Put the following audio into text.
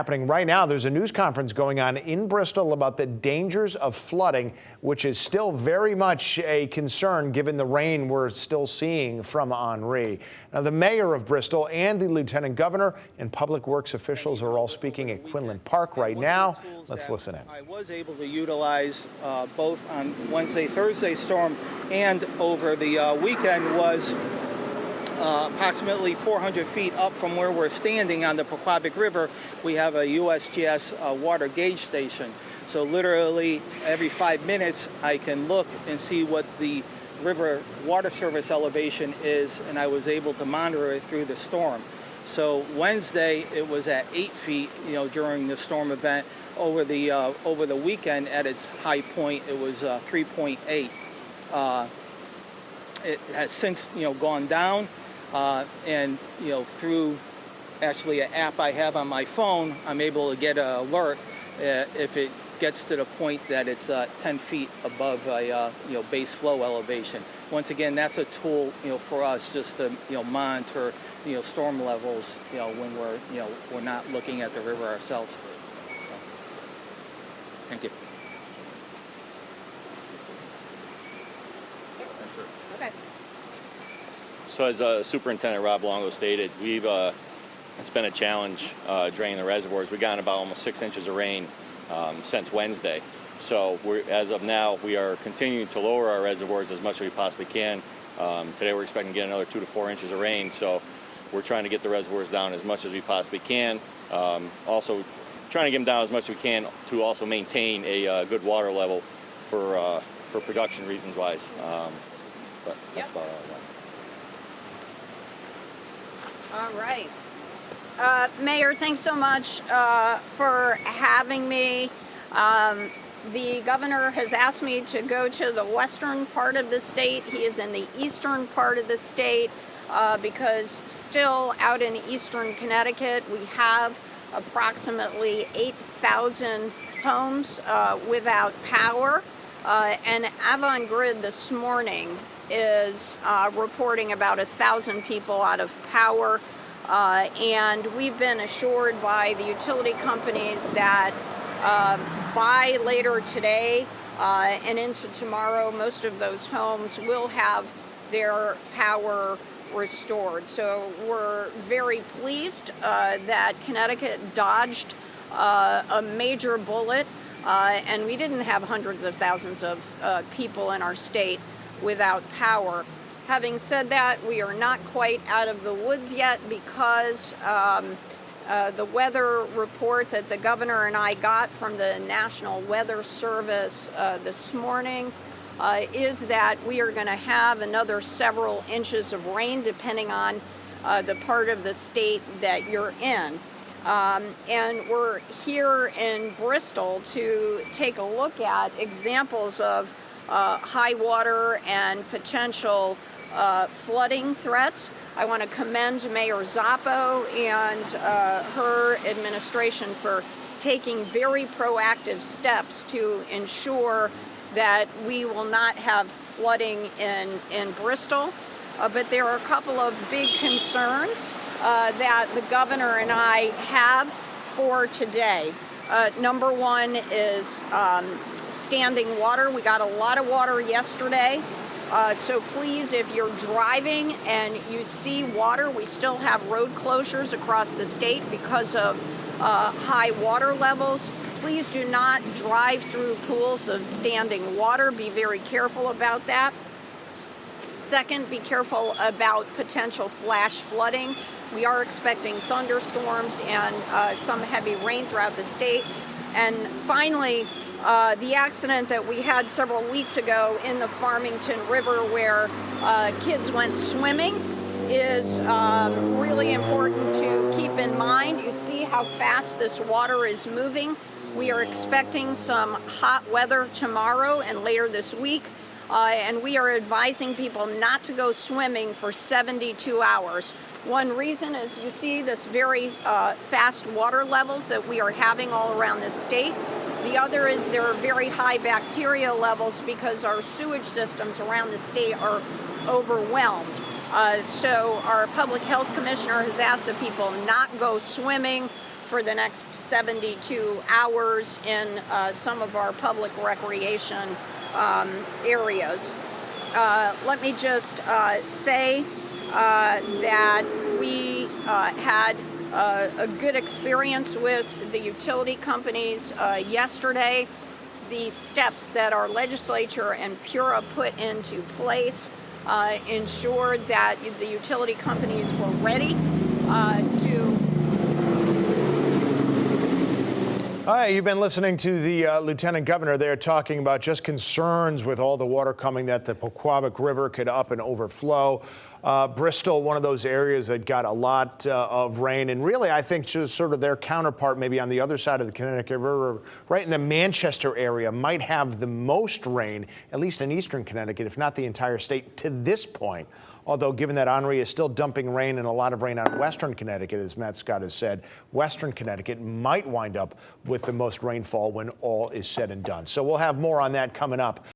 Happening right now, there's a news conference going on in Bristol about the dangers of flooding, which is still very much a concern given the rain we're still seeing from Henri. Now, the mayor of Bristol and the lieutenant governor and public works officials are all speaking at Quinlan Park right now. Let's listen in. I was able to utilize both on Wednesday, Thursday storm and over the weekend was approximately 400 feet up from where we're standing on the Pequabic River. We have a USGS water gauge station. So literally every 5 minutes I can look and see what the river water surface elevation is, and I was able to monitor it through the storm. So Wednesday it was at 8 feet, during the storm event. Over the weekend at its high point it was 3.8. It has since gone down. And through actually an app I have on my phone, I'm able to get an alert if it gets to the point that it's 10 feet above base flow elevation. Once again, that's a tool for us just to monitor storm levels when we're not looking at the river ourselves. So, thank you. Sure. Okay. So as Superintendent Rob Longo stated, it's been a challenge draining the reservoirs. We've gotten about almost 6 inches of rain since Wednesday. So as of now, we are continuing to lower our reservoirs as much as we possibly can. Today we're expecting to get another 2 to 4 inches of rain. So we're trying to get the reservoirs down as much as we possibly can. Also trying to get them down as much as we can to also maintain a good water level for production reasons wise. But that's about all I got. All right. Mayor, thanks so much for having me. The governor has asked me to go to the western part of the state. He is in the eastern part of the state because still out in eastern Connecticut, we have approximately 8,000 homes without power. And Avangrid this morning is reporting about 1,000 people out of power. And we've been assured by the utility companies that by later today and into tomorrow, most of those homes will have their power restored. So we're very pleased that Connecticut dodged a major bullet, and we didn't have hundreds of thousands of people in our state without power. Having said that, we are not quite out of the woods yet because the weather report that the governor and I got from the National Weather Service this morning is that we are going to have another several inches of rain depending on the part of the state that you're in. And we're here in Bristol to take a look at examples of high water and potential flooding threats. I want to commend Mayor Zappo and her administration for taking very proactive steps to ensure that we will not have flooding in Bristol. But there are a couple of big concerns that the governor and I have for today. Number one is standing water. We got a lot of water yesterday. So please, if you're driving and you see water, we still have road closures across the state because of high water levels. Please do not drive through pools of standing water. Be very careful about that. Second, be careful about potential flash flooding. We are expecting thunderstorms and some heavy rain throughout the state. And finally, the accident that we had several weeks ago in the Farmington River where kids went swimming is really important to keep in mind. You see how fast this water is moving. We are expecting some hot weather tomorrow and later this week. And we are advising people not to go swimming for 72 hours. One reason is you see this very fast water levels that we are having all around the state. The other is there are very high bacteria levels because our sewage systems around the state are overwhelmed. So our public health commissioner has asked that people not go swimming for the next 72 hours in some of our public recreation areas. Let me just say that we had a good experience with the utility companies yesterday. The steps that our legislature and PURA put into place ensured that the utility companies were ready to. All right, you've been listening to the Lieutenant Governor there talking about just concerns with all the water coming, that the Pequabic River could up and overflow. Bristol, one of those areas that got a lot of rain, and really I think just sort of their counterpart maybe on the other side of the Connecticut River, right in the Manchester area, might have the most rain, at least in eastern Connecticut, if not the entire state to this point. Although given that Henri is still dumping rain and a lot of rain on western Connecticut, as Matt Scott has said, western Connecticut might wind up with the most rainfall when all is said and done. So we'll have more on that coming up.